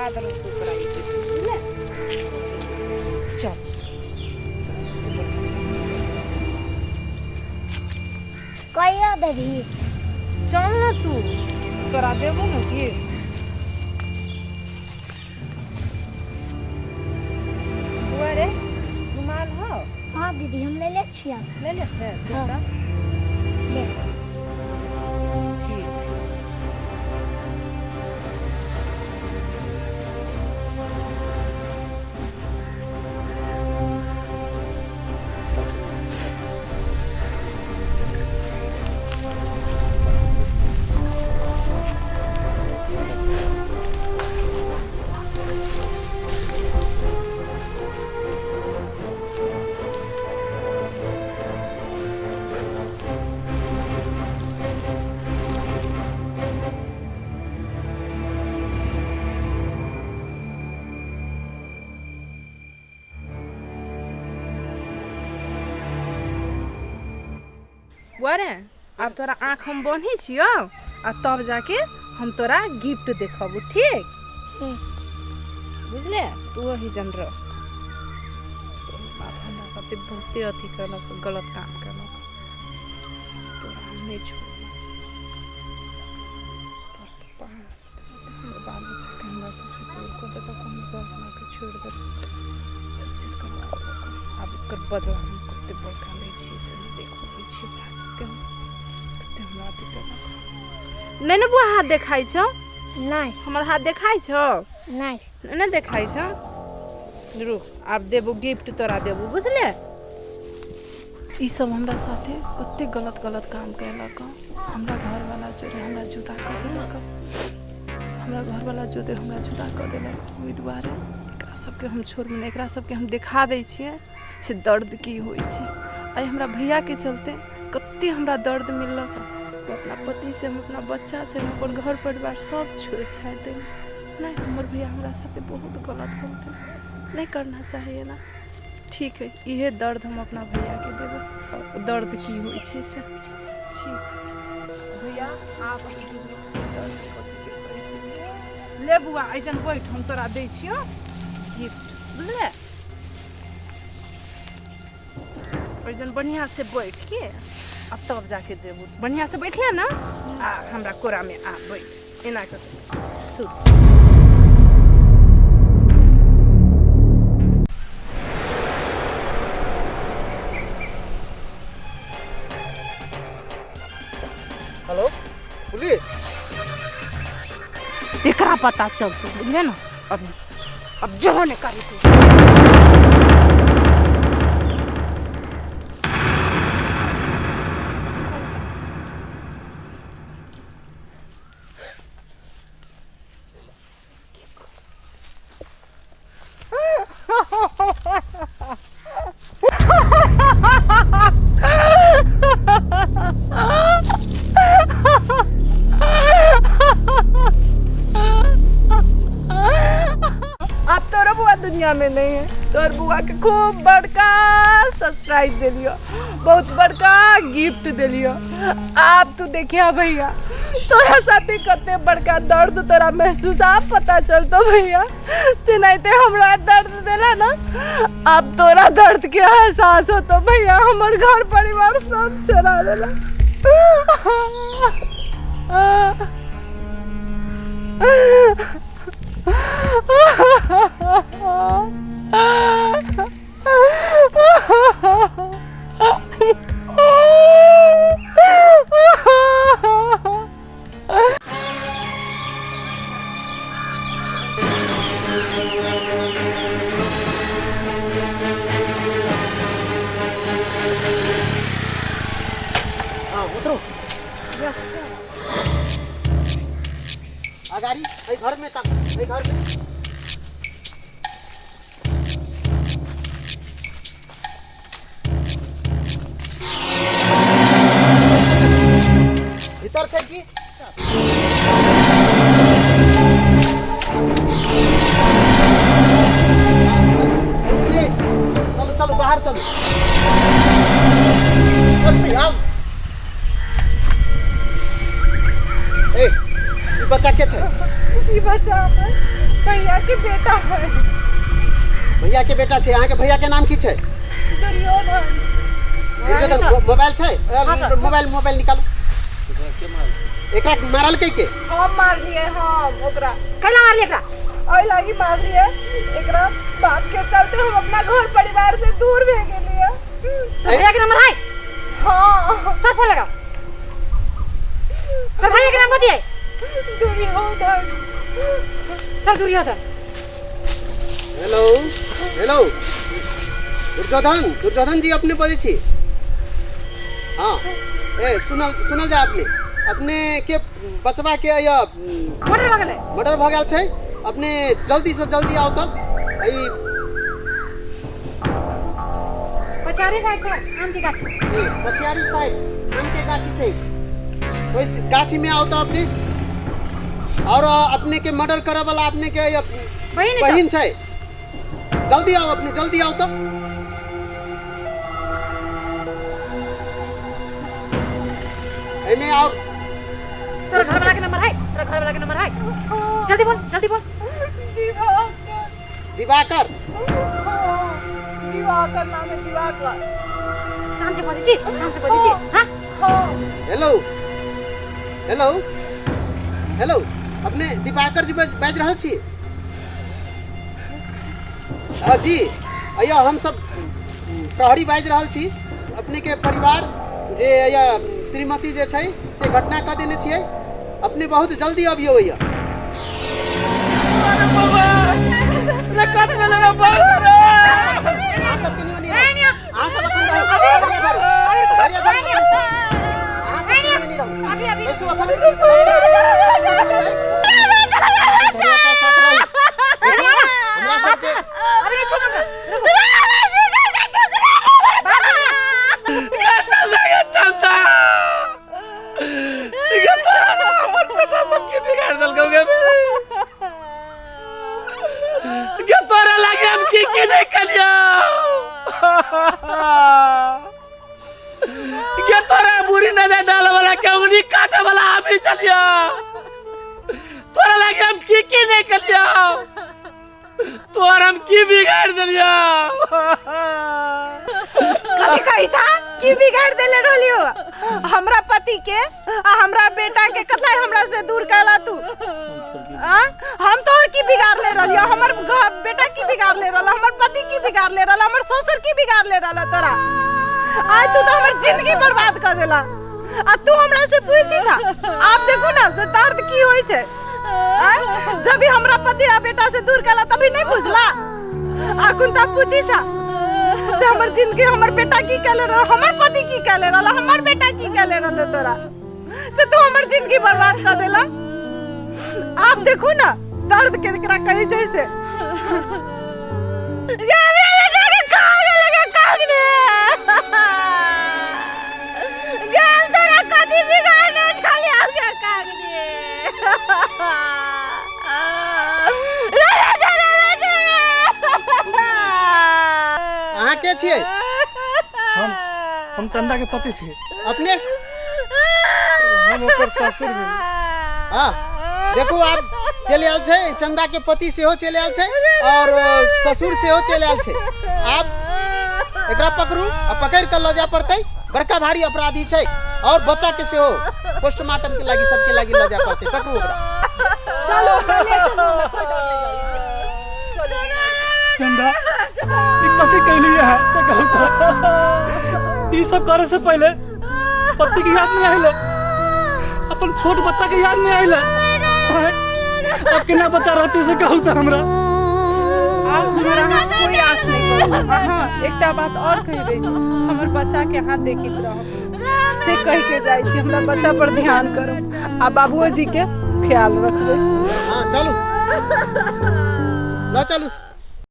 बाद हम तो कराई बुझले चल कहिया देवी चल ना तू तोरा देबो ना कि रे रुमाल हो हाँ दीदी हम ले छिया ले ले से हाँ। ले ठीक वरे अब तोरा आँख हम बन्ही छियो आ तब जाके हम तोरा गिफ्ट देखबू ठीक बुझले तू वही जन रह बाप हमरा साथे बहुते अथी करलक गलत काम करलक तोरा हम नहीं छोड़ बाल बच्चा के हमरा सबसे दूर कर देलक हम अपना के छोड़ दे सब चीज कर अब एकर बदला हम कते बड़का लै छी से देखो छी नहीं ना बुआ हाथ देखाई छो नहीं हमर हाथ देखाई छो नहीं नहीं देखाई छो रुक आप देबो गिफ्ट तोरा देबो बुझले ई सब हमरा साथे कते गलत गलत काम कैलक हमरा घर वाला चोरे हमरा जुदा कर देलक हमरा घर वाला जोदे हमरा जुदा कर देलक ओइ दुआरे एकरा सबके हम छोड़ में एकरा सबके हम दिखा दै छियै से दर्द की होइ छै आई हमरा भैया के चलते कते हमरा दर्द मिललक अपना पति से हम अपना बच्चा से हम अपन घर परिवार सब छोड़ छाड़ दे नहीं हमर भैया हमरा साथे बहुत गलत करते नहीं करना चाहिए ना ठीक है इहे दर्द हम अपना भैया के देबे दर्द की होइ छै से ठीक भैया आप ले बुआ ऐजन बैठ हम तोरा दै छियो गिफ्ट बुझले ऐजन बढ़िया से बैठ के अब तब जाके देबू बढ़िया से बैठिया ना आ हमरा कोरा में आ बैठ एना कर सुन हेलो पुलिस एकरा पता चलतो बुझले ना अब जो ने करी तू अब तोरा बुआ दुनिया में नहीं है तोर बुआ के खूब बड़का सरप्राइज दिलियो बहुत बड़का गिफ्ट दिलियो आप तू देखिया भैया तोरा साथे कते बड़का दर्द तोरा महसूस आप पता चलतो भैया ते नहीं ते हमरा दर्द देला ना अब तोरा दर्द के एहसास होतो भैया हमर घर परिवार सब छोड़ा देला अगाड़ी घर में तक घर में भीतर से की चलो चलो बाहर चलो लक्ष्मी आओ ए बच्चा के छै ई बच्चा भैया के बेटा है। भैया के बेटा छे। अहाँ के भैया के नाम की छे? दुर्योधन। दुर्योधन। मोबाइल छे? सर। मोबाइल निकालो। एकरा मारल के? हम मार लिए हम ओकरा। कला मार लेकरा ओइ लागी मार लिए। एकरा बाप के चलते हम अपना घर परिवार से दूर भे गेलिए। तो भैया के नंबर है? हां सर फोन लगा। तो भैया के नाम बताइए। दुर्योधन। सर दुर्योधन। हेलो दुर्योधन जी अपने बोलै छी? हाँ ए सुनल जा अपने के बचवा के या मर्डर भ गेल छै। अपने जल्दी से जल्दी आओ तब। पचारी साइड से आम के गाछी। पछियारी साइड आम के गाछी छै। ओइ गाछी में आओ तो अपने। और अपने के मर्डर करे वाला अपने के बहिन छै। जल्दी आओ अपने, जल्दी आओ तो। एमे और तेरा घर वाला के नंबर है? तेरा घर वाला के नंबर है? जल्दी बोल, जल्दी बोल। दिवाकर नाम है दिवाकर। शाम से बजी छी। हां हेलो अपने दिवाकर जी बाज रहल छी? हाँ जी अया हम सब प्रहरी बाज रहल छी। अपने के परिवार जे या श्रीमती जे छै से घटना कह देने छियै। अपने बहुत जल्दी अभी होइया। बुरी नजर डाल वाला केउनी काटे वाला हमी चलिया। तोरा लगे हम की नहीं कलिया। तोर हम की बिगाड़ दिलिया। कभी कही था की बिगाड़ देले रहलियो? हमरा पति के हमरा बेटा के कतला हमरा से दूर कहला तू? हम तोर की बिगाड़ ले रहलियो? हमर बेटा की बिगाड़ ले रहला? हमर पति की बिगाड़ ले रहला? हमर ससुर की बिगाड़ ले रहला तोरा? आज तू तो हमर जिंदगी बर्बाद कर देला। आ तू हमरा से पूछी था? आप देखो ना से दर्द की होई छे। जब भी हमरा पति आ बेटा से दूर कहला तभी नहीं बुझला। आखुन तब पूछी था से हमर जिंदगी हमर बेटा की कहले रह, हमर पति की कहले रहला, हमर बेटा की कहले रहले तोरा? से तू हमर जिंदगी बर्बाद कर देला। आप देखो ना दर्द केकरा कहे जैसे। अहाँ के छियै? हम चंदा के पति छी। अपने? हम ओकर ससुर भेल। हाँ देखो आप चले आल छे। चंदा के पति सेहो चले आल छे और ससुर सेहो चले आल छे। आप एकरा पकड़ू आ पकड़ कर ल जा पड़ते। बड़का भारी अपराधी छे और बच्चा के सेहो पोस्टमार्टम के लागी सबके लागी ल जा पड़ते। पकड़ू ओकरा। चलो चंदा ई कथी कहली है से कहू तो। ई सब करे से पहले पति की याद नहीं आइले, अपन छोट बच्चा के याद नहीं आइले। अब केना बच्चा रहती से कहू तो हमरा। आप हमरा कोई आस नहीं करू। हाँ एकटा बात और कह दे छी, हमर बच्चा के हाथ देखित रह से कह के जाई छी। हमरा बच्चा पर ध्यान करू आ बाबूजी के ख्याल रखबे। हाँ चलू ल चलू।